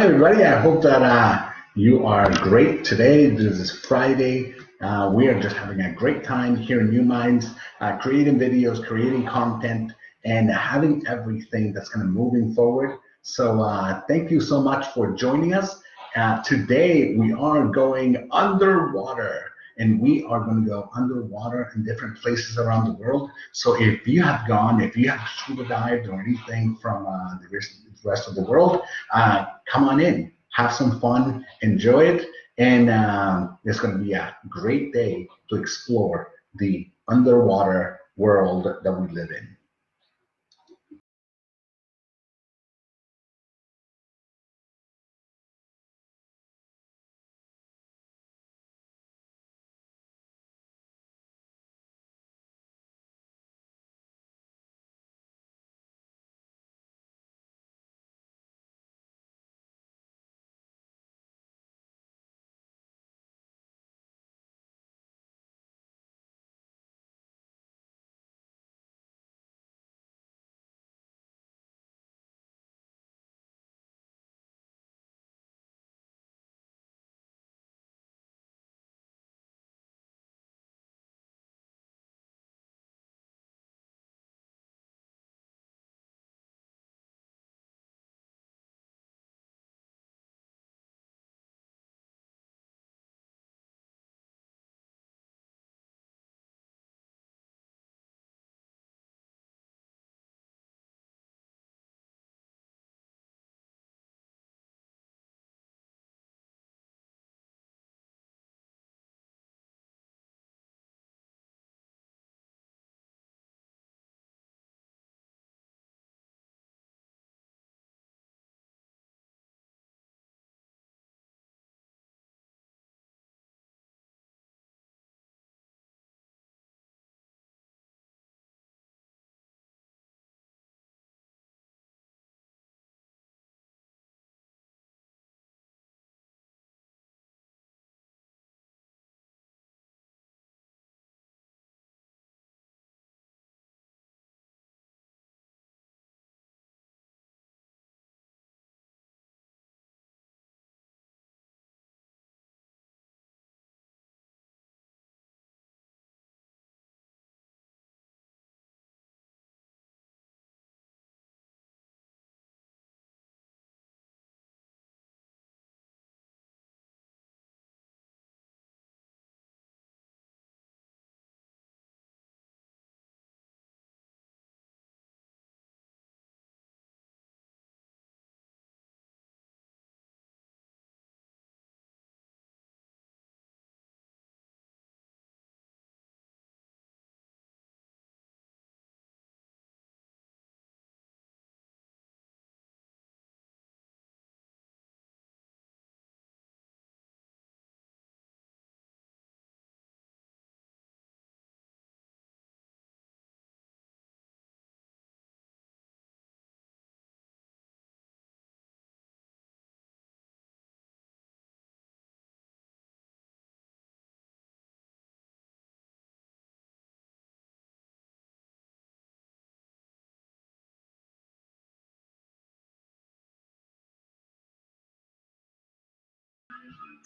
Hi, everybody. I hope that you are great today. This is Friday. We are just having a great time here in New Minds, creating videos, creating content, and having everything that's kind of moving forward. So thank you so much for joining us. Today, we are going underwater. And we are going to go underwater in different places around the world. So if you have gone, if you have scuba dived or anything from the rest of the world, come on in, have some fun, enjoy it, and it's going to be a great day to explore the underwater world that we live in.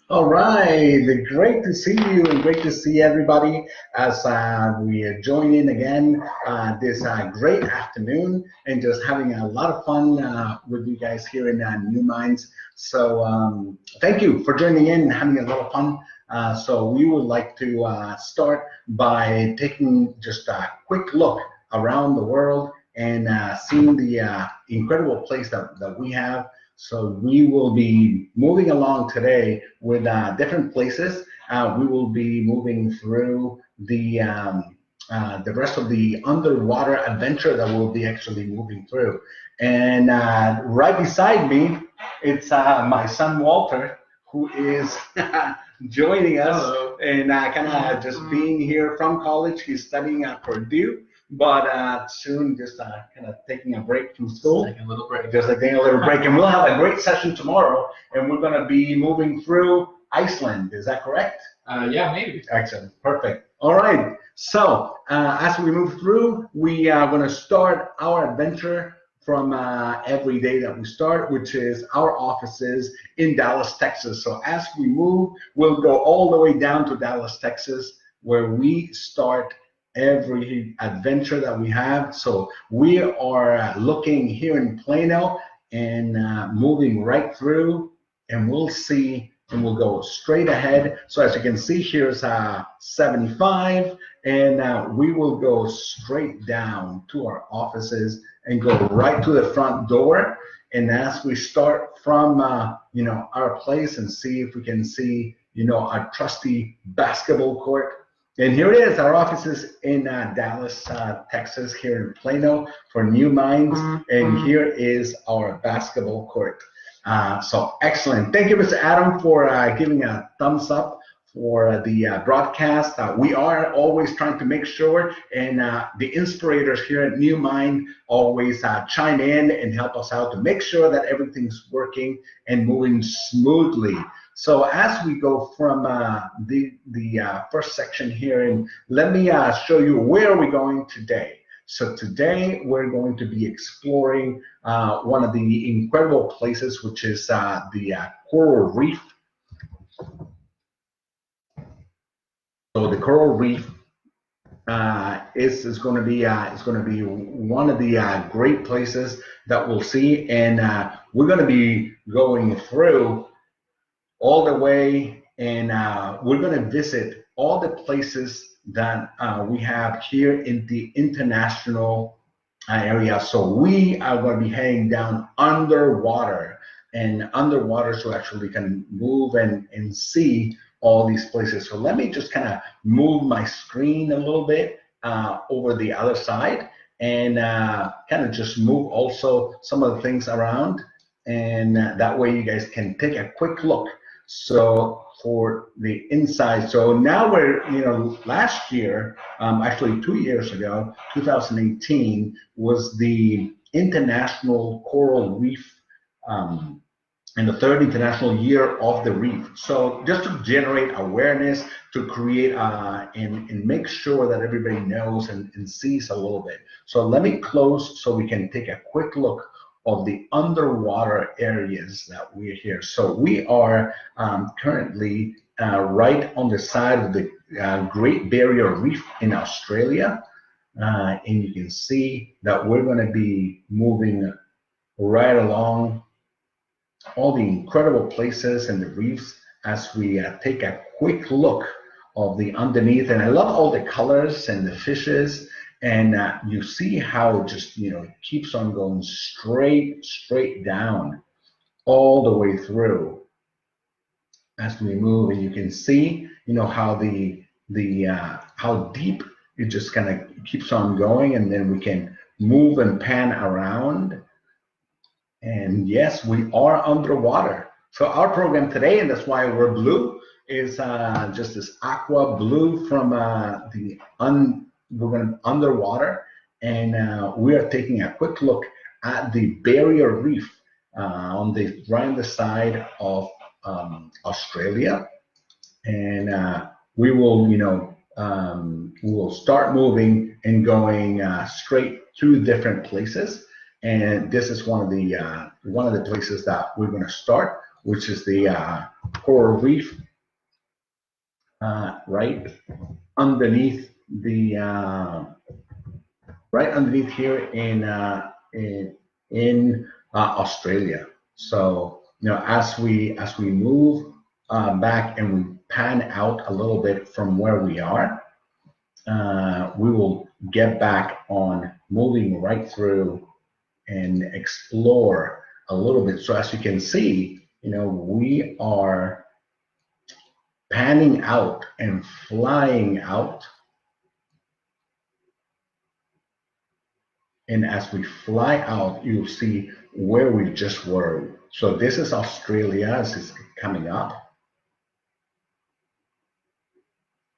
All right, great to see you and great to see everybody as we join in again this great afternoon and just having a lot of fun with you guys here in New Minds. So thank you for joining in and having a lot of fun. So we would like to start by taking just a quick look around the world and seeing the incredible place that we have. So we will be moving along today with different places. We will be moving through the rest of the underwater adventure that we'll be actually moving through. And right beside me, it's my son Walter, who is joining us. Hello. And kind of just being here from college. He's studying at Purdue, but soon just kind of taking a break from school. Taking a little break. Just like taking a little break. And we'll have a great session tomorrow, and we're going to be moving through Iceland. Is that correct? Yeah, maybe. Excellent. Perfect. All right. So as we move through, we are going to start our adventure from every day that we start, which is our offices in Dallas, Texas. So as we move, we'll go all the way down to Dallas, Texas, where we start every adventure that we have. So we are looking here in Plano and moving right through, and we'll see, and we'll go straight ahead. So as you can see, here's 75, and we will go straight down to our offices and go right to the front door. And as we start from our place and see if we can see our trusty basketball court. And here it is, our offices in Dallas, Texas, here in Plano for New Minds. And here is our basketball court. So excellent. Thank you, Mr. Adam, for giving a thumbs up for the broadcast. We are always trying to make sure, and the inspirators here at New Mind always chime in and help us out to make sure that everything's working and moving smoothly. So as we go from the first section here, and let me show you where we're going today. So today we're going to be exploring one of the incredible places, which is the coral reef. So the coral reef is going to be one of the great places that we'll see, and we're going to be going through all the way, and we're going to visit all the places that we have here in the international area. So we are going to be heading down underwater, and underwater so actually can move and see all these places. So let me just kind of move my screen a little bit over the other side, and kind of just move also some of the things around, and that way you guys can take a quick look. So for the inside, so now we're, last year, actually 2 years ago, 2018 was the International Coral Reef, and the third International Year of the Reef. So just to generate awareness, to create and make sure that everybody knows and sees a little bit. So let me close so we can take a quick look of the underwater areas that we're here. So we are currently right on the side of the Great Barrier Reef in Australia. And you can see that we're going to be moving right along all the incredible places and the reefs as we take a quick look of the underneath. And I love all the colors and the fishes. And you see how it just, keeps on going straight down all the way through as we move. And you can see, how how deep it just kind of keeps on going. And then we can move and pan around. And yes, we are underwater. So our program today, and that's why we're blue, is just this aqua blue from we're going underwater, and we are taking a quick look at the Barrier Reef right on the side of Australia, and we will, we will start moving and going straight through different places, and this is one of the places that we're going to start, which is the coral reef, right underneath the right underneath here in Australia. So as we move back and we pan out a little bit from where we are, we will get back on moving right through and explore a little bit. So as you can see, we are panning out and flying out. And as we fly out, you'll see where we just were. So this is Australia as it's coming up.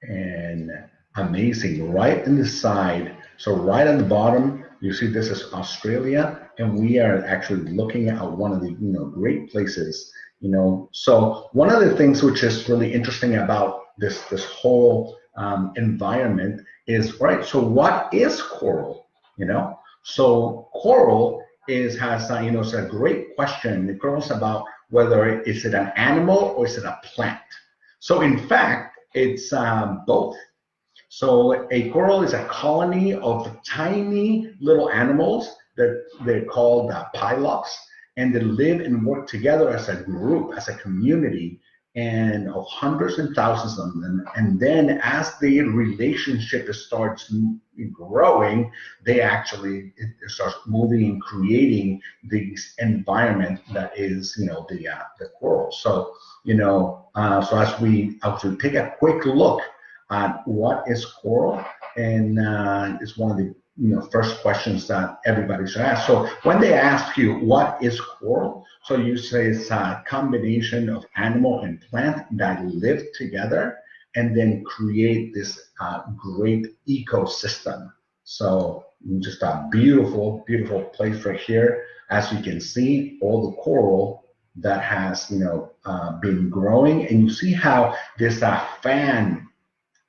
And amazing, right in the side. So right on the bottom, you see this is Australia, and we are actually looking at one of the great places. So one of the things which is really interesting about this whole environment is, right, so what is coral? So coral has it's a great question. It goes about whether is it an animal or is it a plant. So in fact, it's both. So a coral is a colony of tiny little animals that they're called polyps, and they live and work together as a group, as a community, and of hundreds and thousands of them. And then as the relationship starts growing, they actually it starts moving and creating this environment that is, the coral. So, so as we take a quick look what is coral, and it's one of the first questions that everybody should ask. So when they ask you what is coral, so you say it's a combination of animal and plant that live together and then create this great ecosystem. So just a beautiful, beautiful place right here. As you can see, all the coral that has been growing, and you see how this fan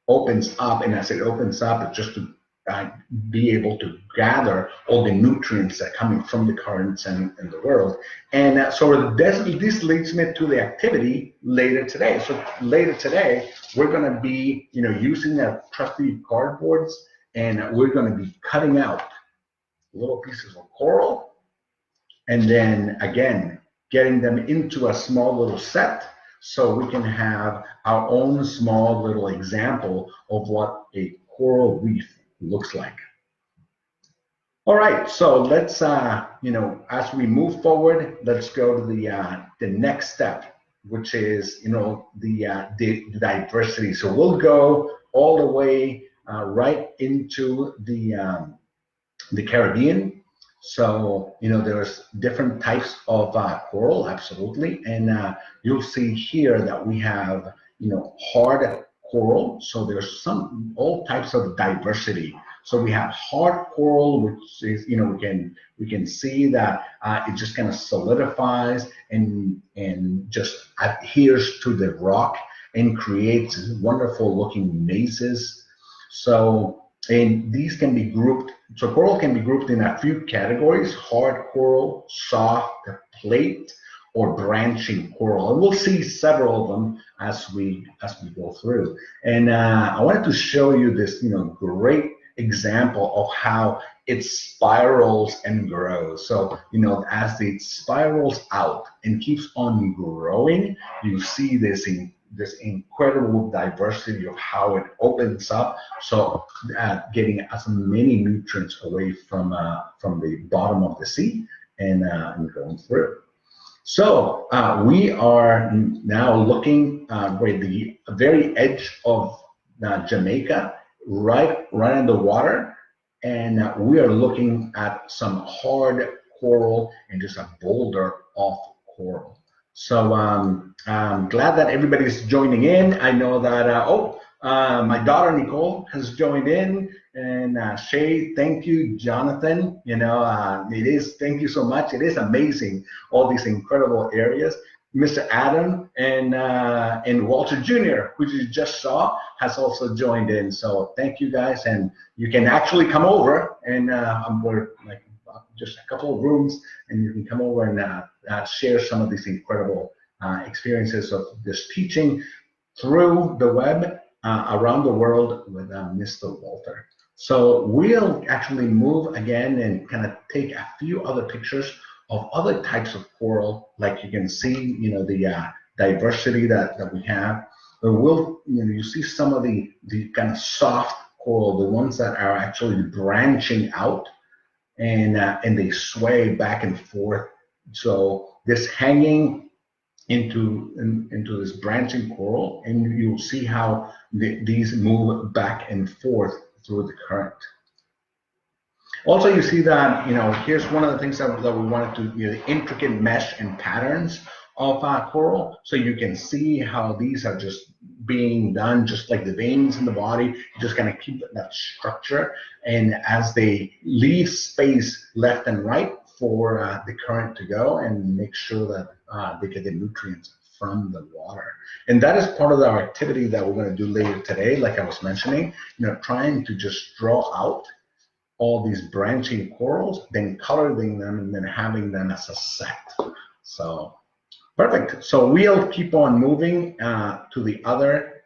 opens up, and as it opens up, it's just to be able to gather all the nutrients that are coming from the currents and the world. And so this leads me to the activity later today. So later today, we're going to be using our trusty cardboards, and we're going to be cutting out little pieces of coral, and then again getting them into a small little set, so we can have our own small little example of what a coral reef looks like. All right, so let's, as we move forward, let's go to the next step, which is, the diversity. So we'll go all the way right into the Caribbean. So, there's different types of coral, absolutely. And you'll see here that we have, hard coral. So there's all types of diversity. So we have hard coral, which is, we can see that it just kind of solidifies and just adheres to the rock and creates wonderful looking mazes. So, and these can be grouped, so coral can be grouped in a few categories: hard coral, soft, plate, or branching coral. And we'll see several of them as we go through. And I wanted to show you this, great example of how it spirals and grows. So, as it spirals out and keeps on growing, you see this incredible diversity of how it opens up, so getting as many nutrients away from the bottom of the sea and going through. So we are now looking at the very edge of Jamaica, right in the water, and we are looking at some hard coral and just a boulder of coral. So I'm glad that everybody's joining in. I know that, my daughter Nicole has joined in, and Shay, thank you, Jonathan. Thank you so much. It is amazing, all these incredible areas. Mr. Adam and Walter Jr., who you just saw, has also joined in. So thank you guys, and you can actually come over, and we're like just a couple of rooms, and you can come over and share some of these incredible experiences of this teaching through the web around the world with Mr. Walter. So we'll actually move again and kind of take a few other pictures of other types of coral, like you can see, the diversity that we have. But you see some of the kind of soft coral, the ones that are actually branching out, and they sway back and forth. So this hanging into this branching coral, and you'll see how these move back and forth through the current. Also, you see that, here's one of the things that we wanted to, the intricate mesh and patterns of coral. So you can see how these are just being done, just like the veins in the body. You just kind of keep that structure, and as they leave space left and right for the current to go, and make sure that they get the nutrients from the water. And that is part of our activity that we're going to do later today, like I was mentioning, trying to just draw out all these branching corals, then coloring them, and then having them as a set. So perfect. So we'll keep on moving to the other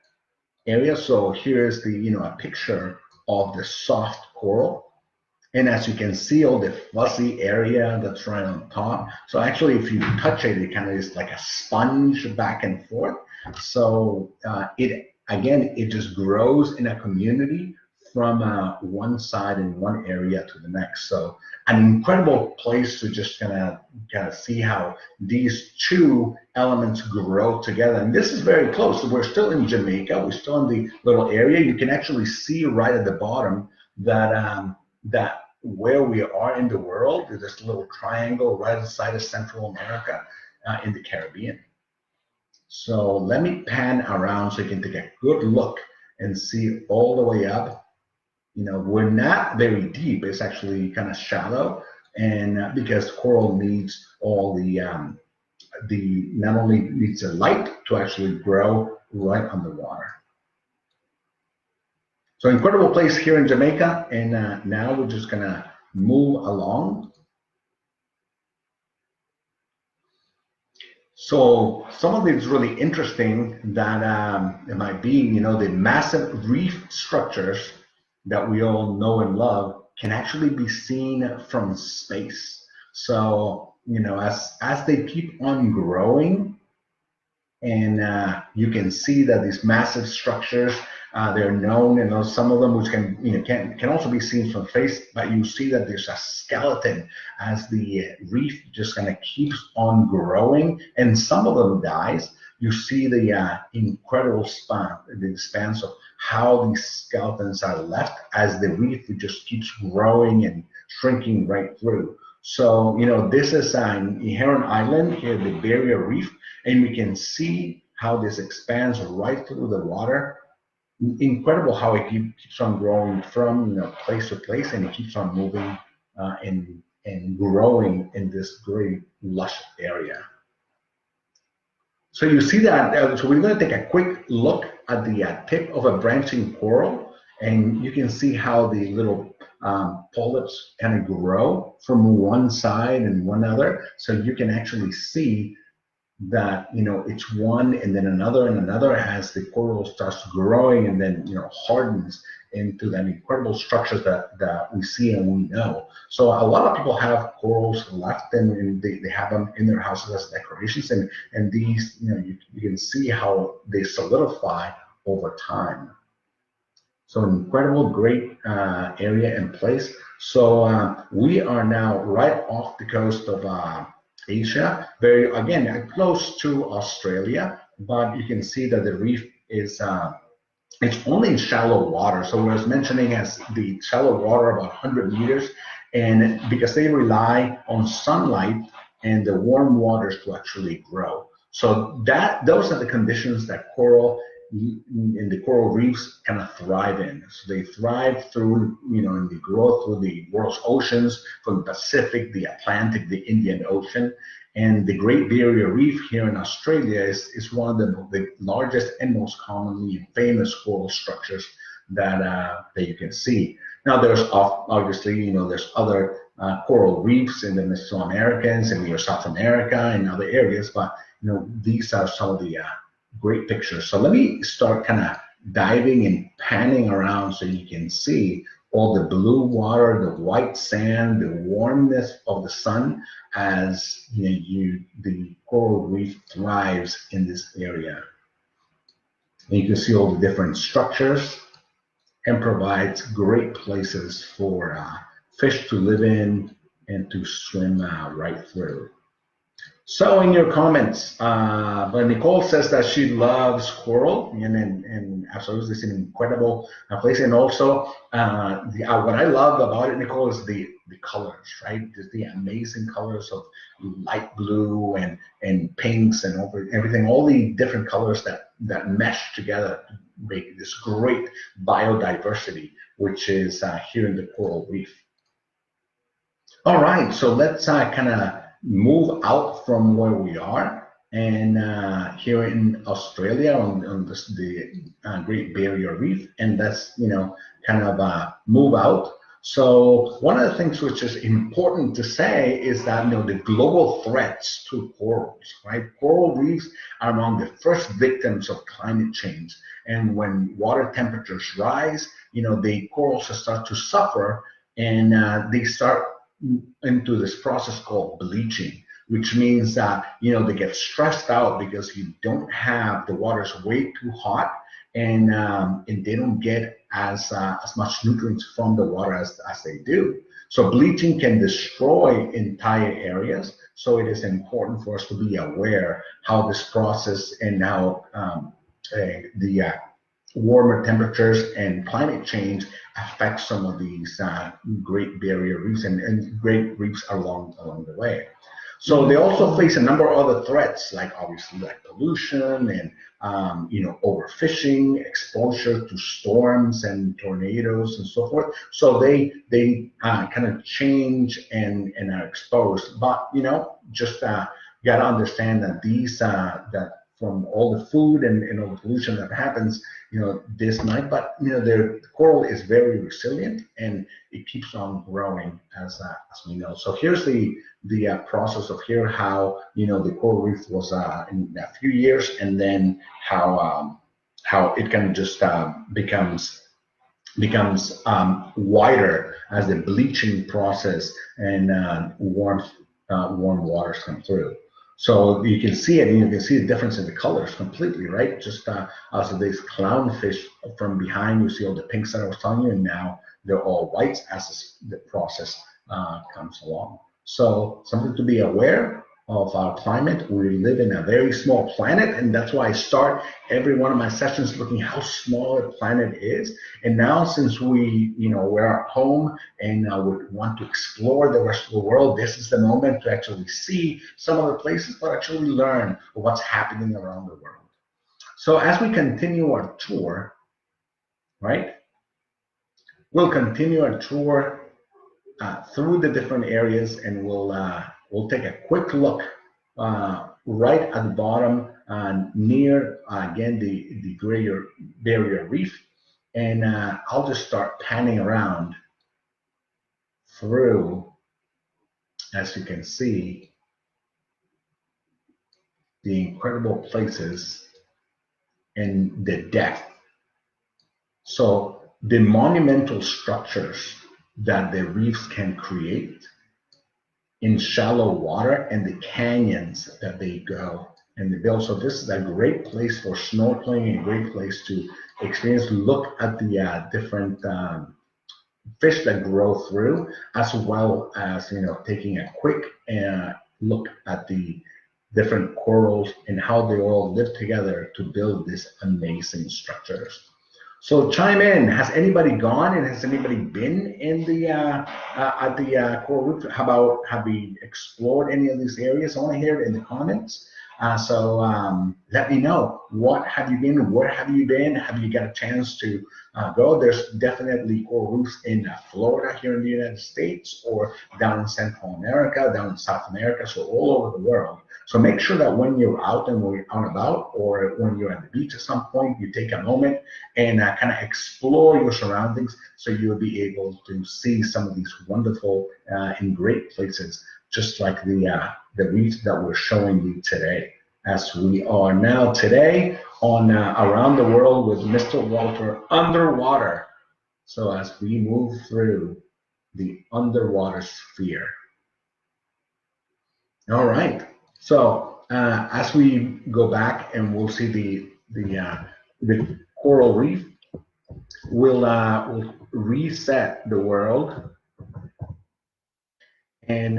area. So here's the a picture of the soft coral. And as you can see, all the fuzzy area that's right on top. So actually, if you touch it, it kind of is like a sponge back and forth. So it just grows in a community from one side in one area to the next. So an incredible place to just kind of see how these two elements grow together. And this is very close. So we're still in Jamaica. We're still in the little area. You can actually see right at the bottom that where we are in the world, there's this little triangle right outside of Central America in the Caribbean. So let me pan around so you can take a good look and see all the way up. We're not very deep. It's actually kind of shallow, and because coral needs all not only needs the light to actually grow right underwater. So incredible place here in Jamaica, and now we're just gonna move along. So some of it is really interesting that it might be, the massive reef structures that we all know and love can actually be seen from space. So, as they keep on growing, and you can see that these massive structures, they're known, and some of them which can also be seen from space, but you see that there's a skeleton as the reef just kind of keeps on growing, and some of them dies. You see the incredible spans of how these skeletons are left as the reef just keeps growing and shrinking right through. So, this is an Heron Island here, the Barrier Reef, and we can see how this expands right through the water. Incredible how it keeps on growing from place to place, and it keeps on moving and growing in this very lush area. So you see that. So we're going to take a quick look at the tip of a branching coral, and you can see how the little polyps kind of grow from one side and one other. So you can actually see that it's one and then another and another as the coral starts growing and then hardens into them incredible structures that we see and we know. So a lot of people have corals left, and they have them in their houses as decorations, and these you can see how they solidify over time. So an incredible, great area and place. So we are now right off the coast of Asia, very again close to Australia, but you can see that the reef is it's only in shallow water. So I was mentioning as the shallow water about 100 meters, and because they rely on sunlight and the warm waters to actually grow. So those are the conditions that coral in the coral reefs kind of thrive in. So they thrive through, and they grow through the world's oceans, from the Pacific, the Atlantic, the Indian Ocean. And the Great Barrier Reef here in Australia is one of the largest and most commonly famous coral structures that you can see. Now there's obviously, there's other coral reefs in the Mesoamericans and South America and other areas, but these are some of the great pictures. So let me start kind of diving and panning around so you can see all the blue water, the white sand, the warmness of the sun as the coral reef thrives in this area. And you can see all the different structures and provides great places for fish to live in and to swim right through. So in your comments, but Nicole says that she loves coral, and absolutely it's an incredible place. And also, what I love about it, Nicole, is the colors, right? Just the amazing colors of light blue and pinks and everything, all the different colors that mesh together to make this great biodiversity, which is here in the coral reef. All right, so let's kind of move out from where we are, and here in Australia on the Great Barrier Reef, and let's kind of move out So one of the things which is important to say is that the global threats to corals, right? Coral reefs are among the first victims of climate change, and when water temperatures rise, the corals start to suffer, and they start into this process called bleaching, which means that they get stressed out because you don't have the water's way too hot, and they don't get as much nutrients from the water as they do. So bleaching can destroy entire areas. So it is important for us to be aware how this process and how the warmer temperatures and climate change affect some of these Great Barrier Reefs and great reefs along the way. So they also face a number of other threats, like obviously like pollution and overfishing, exposure to storms and tornadoes and so forth. So they kind of change and are exposed. But just gotta understand that these that from all the food and all the pollution that happens, this might. But the coral is very resilient and it keeps on growing as we know. So here's the process of here how the coral reef was in a few years, and then how it kind of just becomes wider as the bleaching process and warm waters come through. So you can see it, and you can see the difference in the colors completely, right? Just also these clownfish from behind, you see all the pinks that I was telling you, and now they're all whites as the process comes along. So something to be aware of our climate. We live in a very small planet, and that's why I start every one of my sessions looking how small the planet is. And now, since we're at home and we want to explore the rest of the world, this is the moment to actually see some of the places, but actually learn what's happening around the world. So as we continue our tour, right, we'll continue our tour through the different areas, and we'll take a quick look right at the bottom near again the Great Barrier Reef, and I'll just start panning around through, as you can see, the incredible places and the depth. So the monumental structures that the reefs can create in shallow water, and the canyons that they go and they build. So this is a great place for snorkeling, a great place to experience, look at the different fish that grow through, as well as taking a quick look at the different corals and how they all live together to build these amazing structures. So chime in. Has anybody gone, and has anybody been in the at the coral reef? How about, have we explored any of these areas? I want to hear it in the comments. So let me know. What have you been? Where have you been? Have you got a chance to go? There's definitely coral reefs in Florida here in the United States, or down in Central America, down in South America, so all over the world. So make sure that when you're out and when you're out and about, or when you're at the beach at some point, you take a moment and kind of explore your surroundings, so you'll be able to see some of these wonderful and great places, just like the reef that we're showing you today, as we are now today on Around the World with Mr. Walter underwater. So as we move through the underwater sphere. All right. So as we go back and we'll see the coral reef, we'll reset the world, and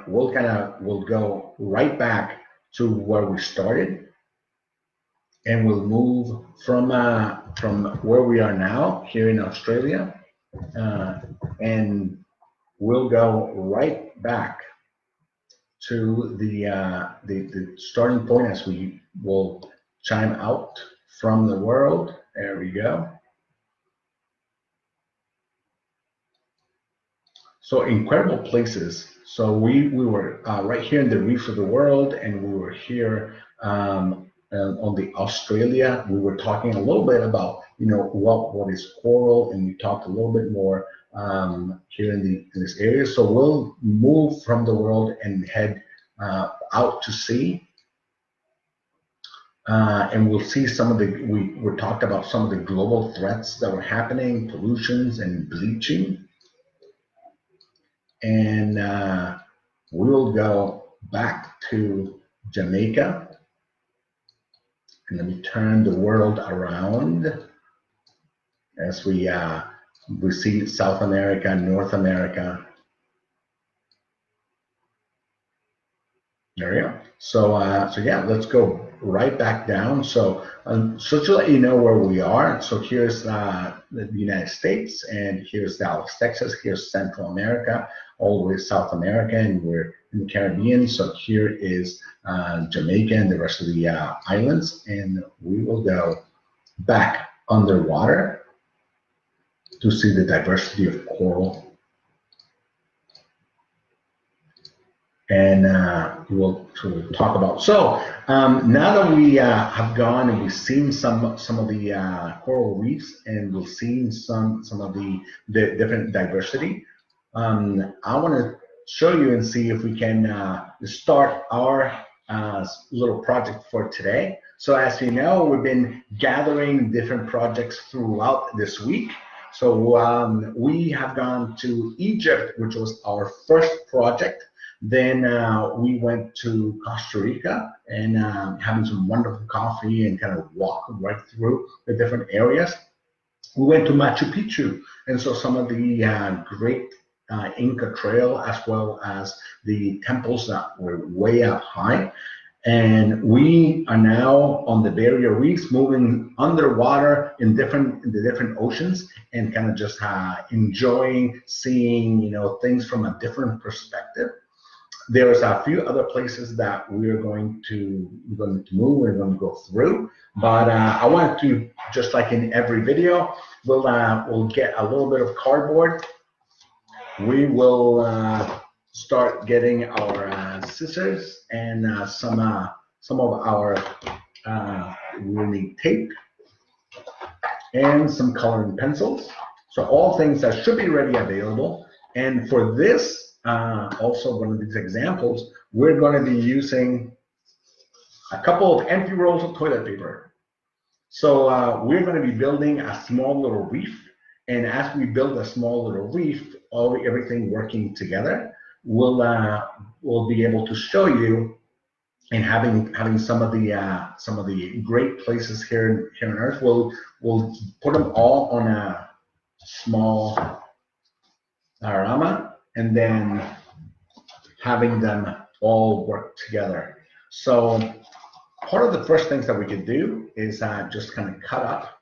we'll go right back to where we started, and we'll move from where we are now here in Australia, and we'll go right back to the starting point as we will chime out from the world. There we go. So incredible places. So we were right here in the reef of the world, and we were here on the Australia, we were talking a little bit about, what is coral, and we talked a little bit more here in this area. So we'll move from the world and head out to sea, and we'll see some of we talked about some of the global threats that were happening, pollutions and bleaching, and we'll go back to Jamaica. And let me turn the world around as we see South America, North America. There we go. So yeah, let's go right back down. So to let you know where we are. So here's the United States, and here's Dallas, Texas. Here's Central America, all the way to South America, and we're in the Caribbean. So here is Jamaica and the rest of the islands, and we will go back underwater to see the diversity of coral. And we'll talk about. So now that we have gone and we've seen some of the coral reefs, and we've seen some of the different diversity, I want to show you and see if we can start our little project for today. So as you know, we've been gathering different projects throughout this week. So we have gone to Egypt, which was our first project. Then we went to Costa Rica and having some wonderful coffee and kind of walk right through the different areas. We went to Machu Picchu, and so some of the great Inca Trail, as well as the temples that were way up high. And we are now on the barrier reefs, moving underwater in the different oceans, and kind of just enjoying seeing things from a different perspective. There's a few other places that we're going to move, we're going to go through, but I wanted to, just like in every video, we'll get a little bit of cardboard. We will start getting our scissors and some of our we'll need tape and some coloring pencils. So all things that should be ready available. And for this, also one of these examples, we're going to be using a couple of empty rolls of toilet paper. So we're going to be building a small little reef, and as we build a small little reef, everything working together, we'll be able to show you, and having some of the great places here on Earth, we'll put them all on a small diorama, and then having them all work together. So part of the first things that we could do is just kind of cut up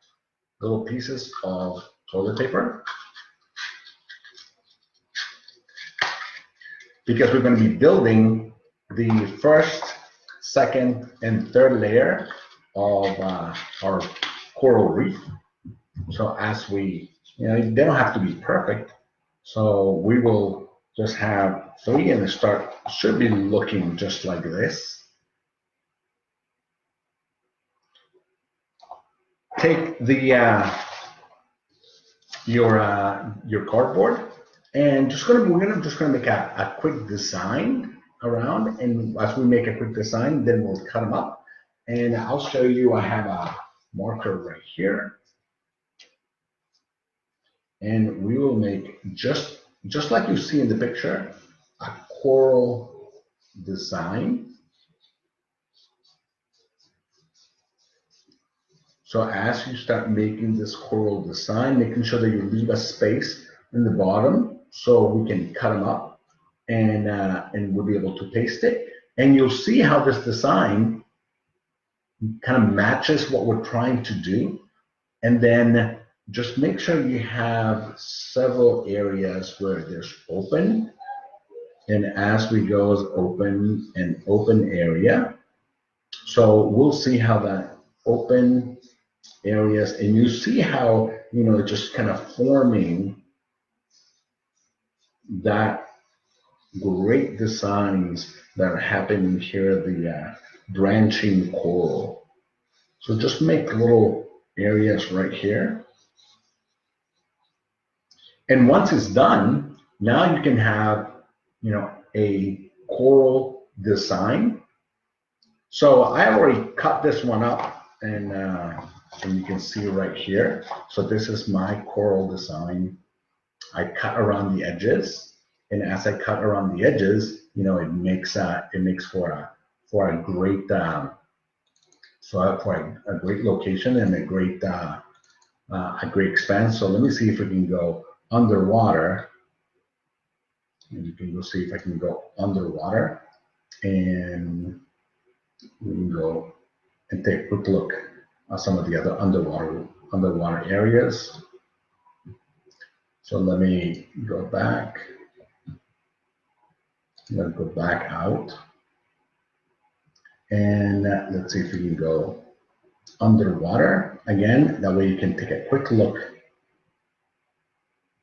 little pieces of toilet paper, because we're going to be building the first, second, and third layer of our coral reef. So as we, they don't have to be perfect. So we will just have 3, and it should be looking just like this. Take the your cardboard, and we're just gonna make a quick design around. And as we make a quick design, then we'll cut them up. And I'll show you. I have a marker right here, and we will make just like you see in the picture, a coral design. So as you start making this coral design, making sure that you leave a space in the bottom so we can cut them up, and we'll be able to paste it. And you'll see how this design kind of matches what we're trying to do. And then just make sure you have several areas where there's open, and as we go, open and open area. So we'll see how that open areas, and you see how just kind of forming that great designs that are happening here, the branching coral. So just make little areas right here. And once it's done, now you can have, a coral design. So I already cut this one up, and you can see right here. So this is my coral design. I cut around the edges, and as I cut around the edges, it makes for a great a great location and a great expanse. So let me see if we can go underwater, and you can go see if I can go underwater, and we can go and take a quick look at some of the other underwater areas. So let me go back. Let's go back out, and let's see if we can go underwater again. That way you can take a quick look.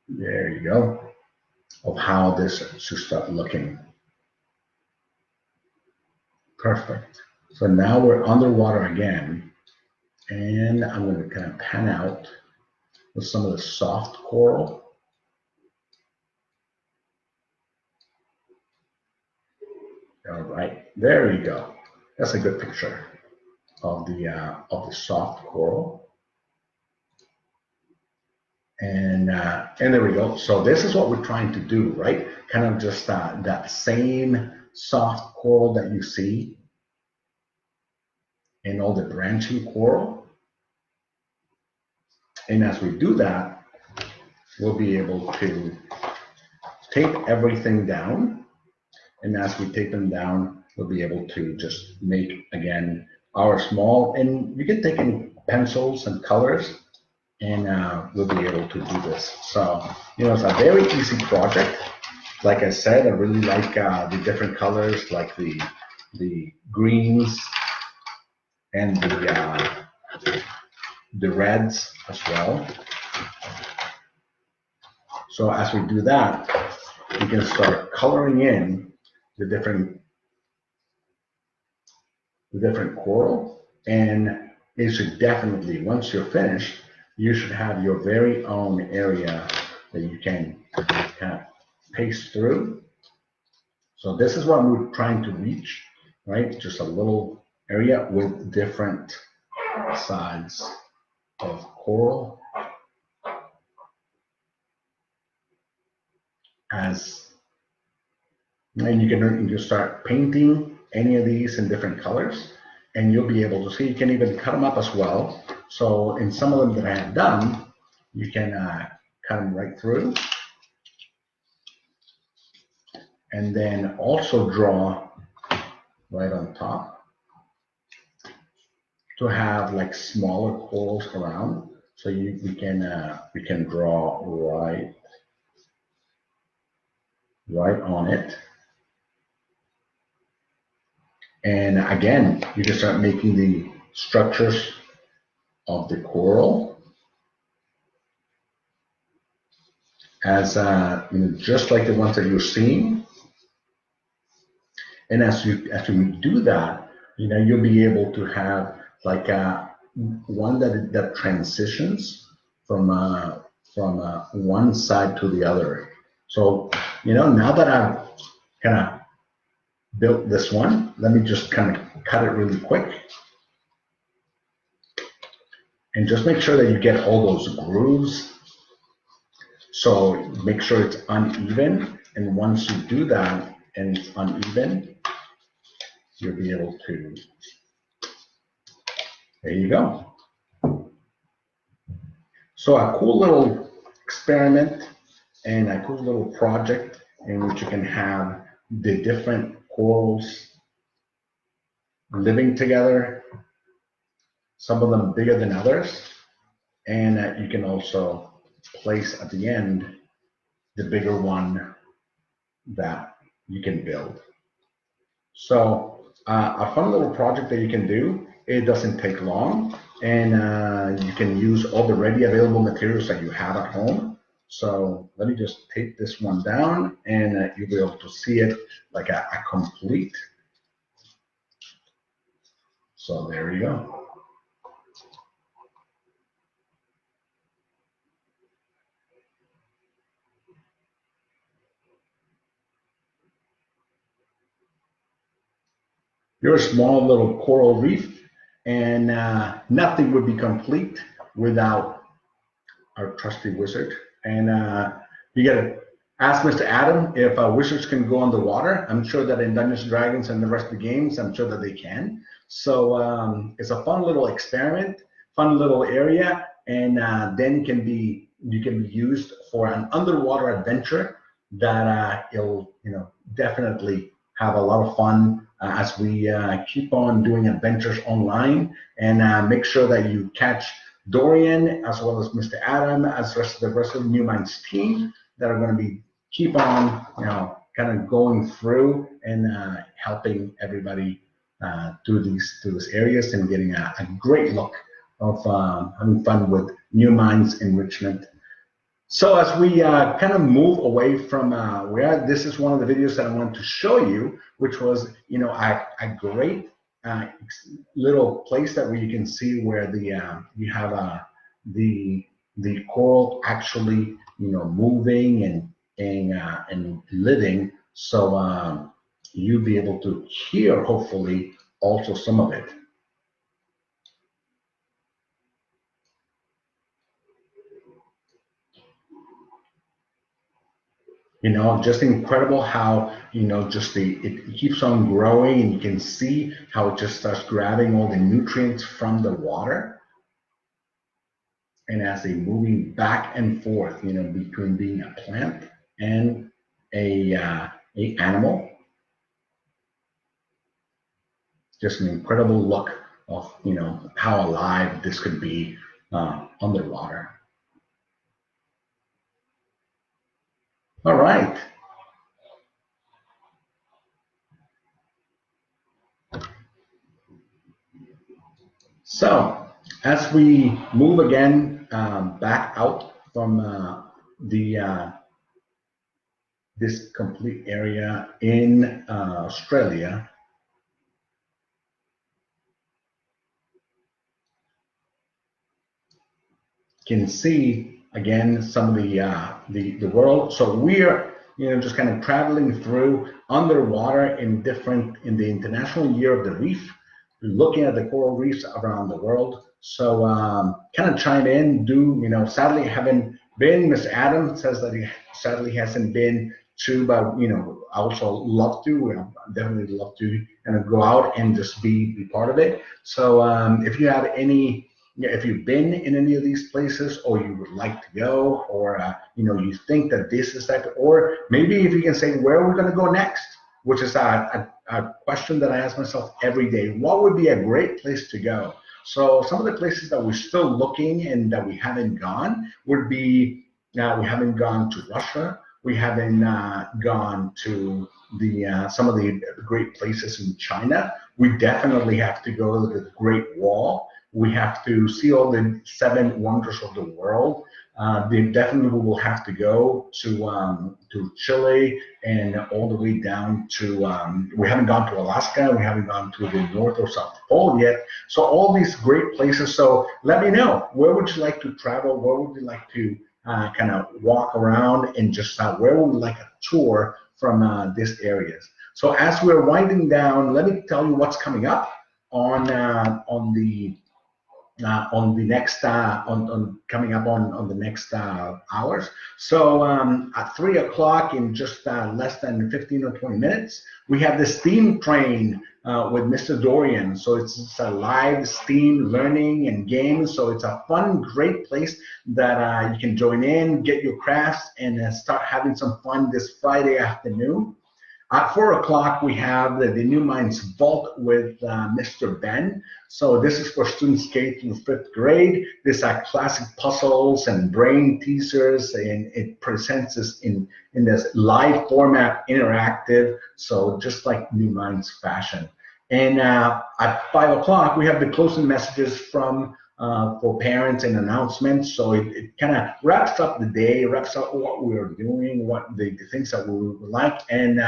There you go, of how this should start looking. Perfect. So now we're underwater again, and I'm going to kind of pan out with some of the soft coral. All right, there you go. That's a good picture of the soft coral. And there we go. So this is what we're trying to do, right? Kind of just that same soft coral that you see in all the branching coral. And as we do that, we'll be able to tape everything down. And as we tape them down, we'll be able to just make, again, our small, and you can take in pencils and colors, and we'll be able to do this. So, it's a very easy project. Like I said, I really like the different colors, like the greens and the reds as well. So as we do that, we can start coloring in the different coral, and it should definitely, once you're finished, you should have your very own area that you can kind of paste through. So this is what we're trying to reach, right? Just a little area with different sides of coral. And you can just start painting any of these in different colors, and you'll be able to see. You can even cut them up as well. So in some of them that I have done, you can cut them right through, and then also draw right on top to have like smaller corals around. So we can draw right on it. And again, you can start making the structures of the coral as just like the ones that you're seeing. And as you do that, you'll be able to have like one that transitions from one side to the other. So now that I've kind of built this one, let me just kind of cut it really quick. And just make sure that you get all those grooves. So make sure it's uneven. And once you do that and it's uneven, you'll be able to, there you go. So a cool little experiment and a cool little project in which you can have the different corals living together, some of them bigger than others, and you can also place at the end the bigger one that you can build. So a fun little project that you can do. It doesn't take long, and you can use all the ready available materials that you have at home. So let me just tape this one down, and you'll be able to see it like a complete. So there you go. You're a small little coral reef, and nothing would be complete without our trusty wizard. And you got to ask Mr. Adam if wizards can go underwater. I'm sure that in Dungeons and Dragons and the rest of the games, I'm sure that they can. So it's a fun little experiment, fun little area, and then you can be used for an underwater adventure that you'll definitely have a lot of fun as we keep on doing adventures online, and make sure that you catch Dorian as well as Mr. Adam as the rest of the New Minds team that are going to be keep on kind of going through and helping everybody through these areas and getting a great look of having fun with New Minds enrichment. So as we kind of move away from where this is one of the videos that I wanted to show you, which was a great little place that where you can see where the you have the coral actually moving and living. So you'll be able to hear hopefully also some of it. Just incredible how just it keeps on growing, and you can see how it just starts grabbing all the nutrients from the water, and as they moving back and forth between being a plant and a animal. Just an incredible look of how alive this could be underwater. All right. So as we move again back out from this complete area in Australia, can see again some of the world. So we're just kind of traveling through underwater in the International Year of the Reef, looking at the coral reefs around the world. So kind of chime in. Sadly haven't been. Mr. Adam says that he sadly hasn't been to, but I also love to. Definitely love to kind of go out and just be part of it. So if you have any. If you've been in any of these places, or you would like to go, or you think that this is that, or maybe if you can say where we're going to go next, which is a question that I ask myself every day. What would be a great place to go? So some of the places that we're still looking and that we haven't gone would be we haven't gone to Russia. We haven't gone to some of the great places in China. We definitely have to go to the Great Wall. We have to see all the 7 wonders of the world. They definitely will have to go to Chile and all the way down to, we haven't gone to Alaska, we haven't gone to the North or South Pole yet. So all these great places. So let me know, where would you like to travel? Where would you like to kind of walk around, and just where would you like a tour from these areas? So as we're winding down, let me tell you what's coming up on the next coming up on the next hours. So at 3 o'clock, in just less than 15 or 20 minutes, we have the STEAM train with Mr. Dorian. So it's a live STEAM learning and games. So it's a fun, great place that you can join in, get your crafts, and start having some fun this Friday afternoon. At 4 o'clock, we have the New Minds Vault with Mr. Ben. So this is for students K through 5th grade. These are classic puzzles and brain teasers, and it presents this in this live format, interactive, so just like New Minds fashion. And at 5 o'clock, we have the closing messages from for parents and announcements. So it kind of wraps up the day, wraps up what we're doing, what the things that we would like. And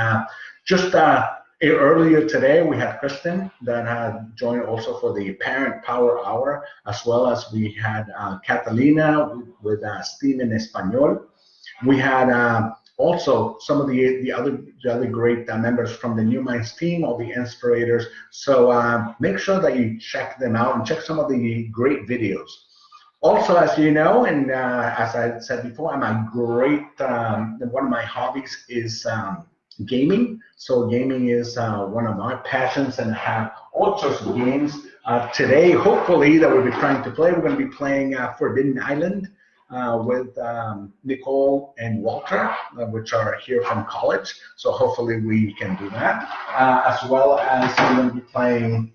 just earlier today, we had Kristen that had joined also for the Parent Power Hour, as well as we had Catalina with STEAM in Espanol. We had Also, some of the other great members from the New Minds team, all the inspirators. So make sure that you check them out and check some of the great videos. Also, as you know, and as I said before, I'm a great, one of my hobbies is gaming. So gaming is one of my passions, and I have all sorts of games. Today, hopefully, that we'll be trying to play, we're going to be playing Forbidden Island with Nicole and Walter, which are here from college. So hopefully we can do that, as well as we're going to be playing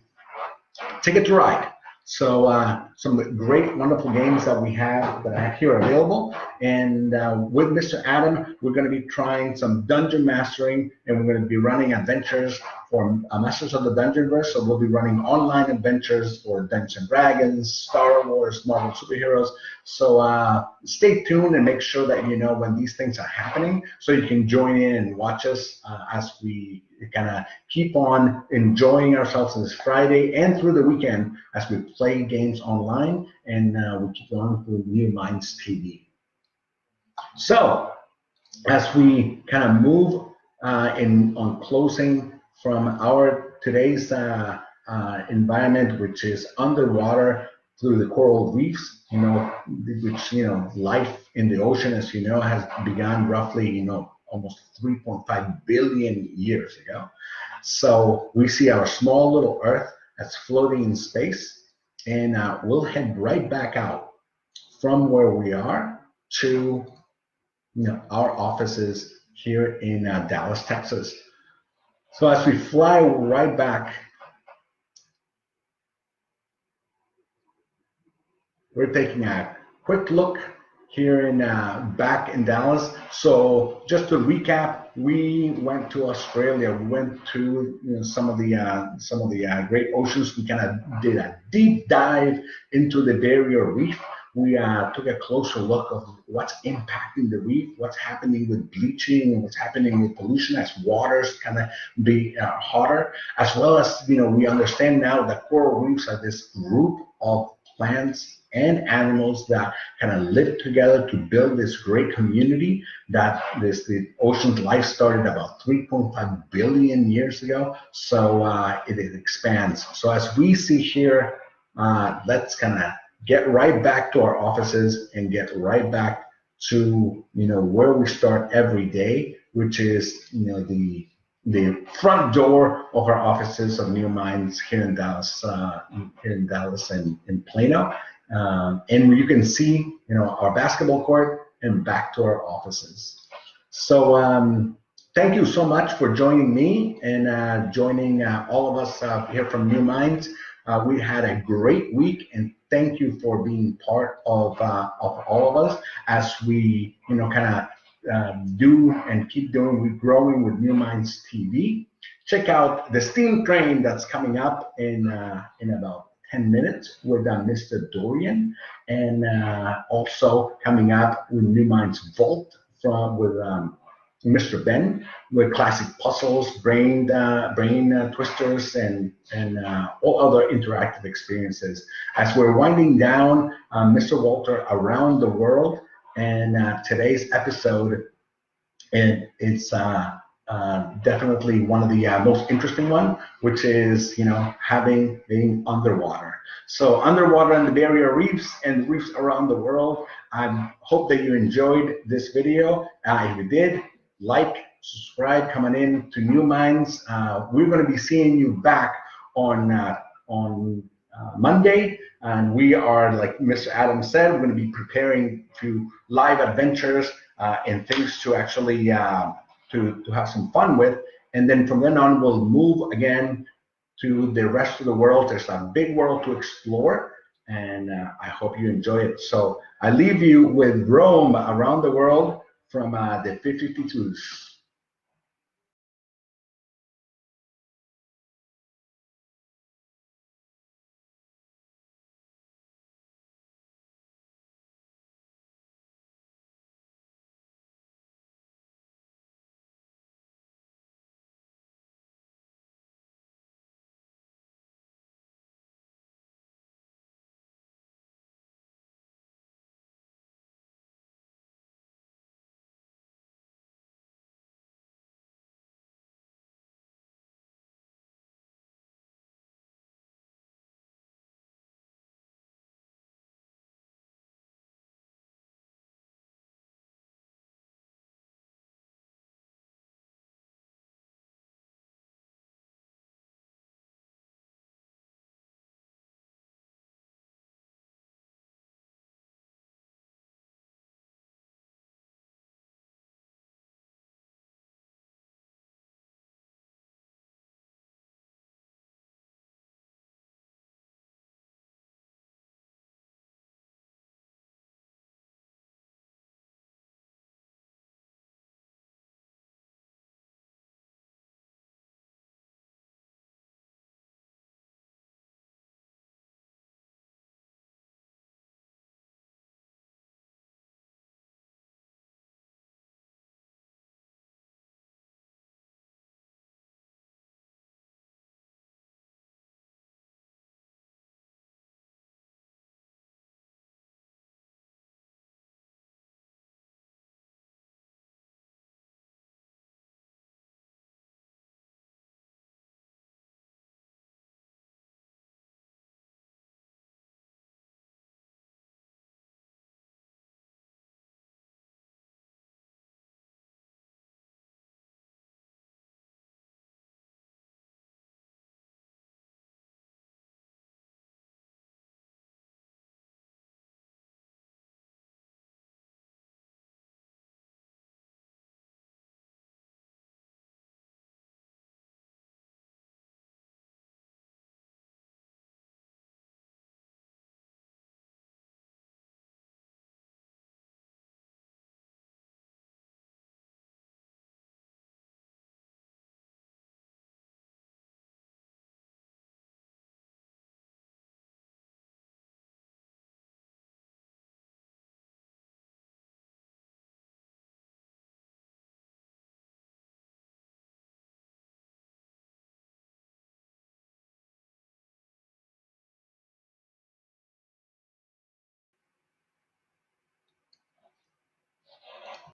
Ticket to Ride. So some great, wonderful games that we have that are here available. And with Mr. Adam, we're going to be trying some dungeon mastering, and we're going to be running adventures for Masters of the Dungeonverse. So we'll be running online adventures for Dungeons and Dragons, Star Wars, Marvel superheroes. So stay tuned and make sure that you know when these things are happening, so you can join in and watch us as we kind of keep on enjoying ourselves this Friday and through the weekend as we play games online, and we keep on through New Minds TV. So as we kind of move on closing from our today's environment, which is underwater through the coral reefs, which, life in the ocean, as you know, has begun roughly, almost 3.5 billion years ago. So we see our small little Earth that's floating in space, and we'll head right back out from where we are to our offices here in Dallas, Texas. So as we fly right back, we're taking a quick look here in back in Dallas. So just to recap, we went to Australia. We went to some of the great oceans. We kind of did a deep dive into the Barrier Reef. We took a closer look of what's impacting the reef, what's happening with bleaching, and what's happening with pollution as waters kind of be hotter, as well as we understand now that coral reefs are this group of plants and animals that kind of live together to build this great community that the ocean's life started about 3.5 billion years ago. So it expands. So as we see here, let's kind of get right back to our offices and get right back to where we start every day, which is the front door of our offices of New Minds here in Dallas, and in Plano. And you can see, our basketball court and back to our offices. So thank you so much for joining me and joining all of us here from New Minds. We had a great week, and thank you for being part of all of us as we, kind of do and keep doing. We're growing with New Minds TV. Check out the steam train that's coming up in about 10 minutes with Mr. Dorian, and also coming up with New Minds Vault with Mr. Ben, with classic puzzles, brain twisters, and all other interactive experiences. As we're winding down, Mr. Walter Around the World, and today's episode, it's definitely one of the most interesting one, which is being underwater. So underwater in the barrier reefs and reefs around the world. I hope that you enjoyed this video. If you did, like, subscribe, coming in to New Minds. We're going to be seeing you back on Monday, and we are, like Mr. Adams said, we're going to be preparing to live adventures and things to actually to have some fun with. And then from then on, we'll move again to the rest of the world. There's a big world to explore, and I hope you enjoy it. So I leave you with Rome Around the World from the 52s.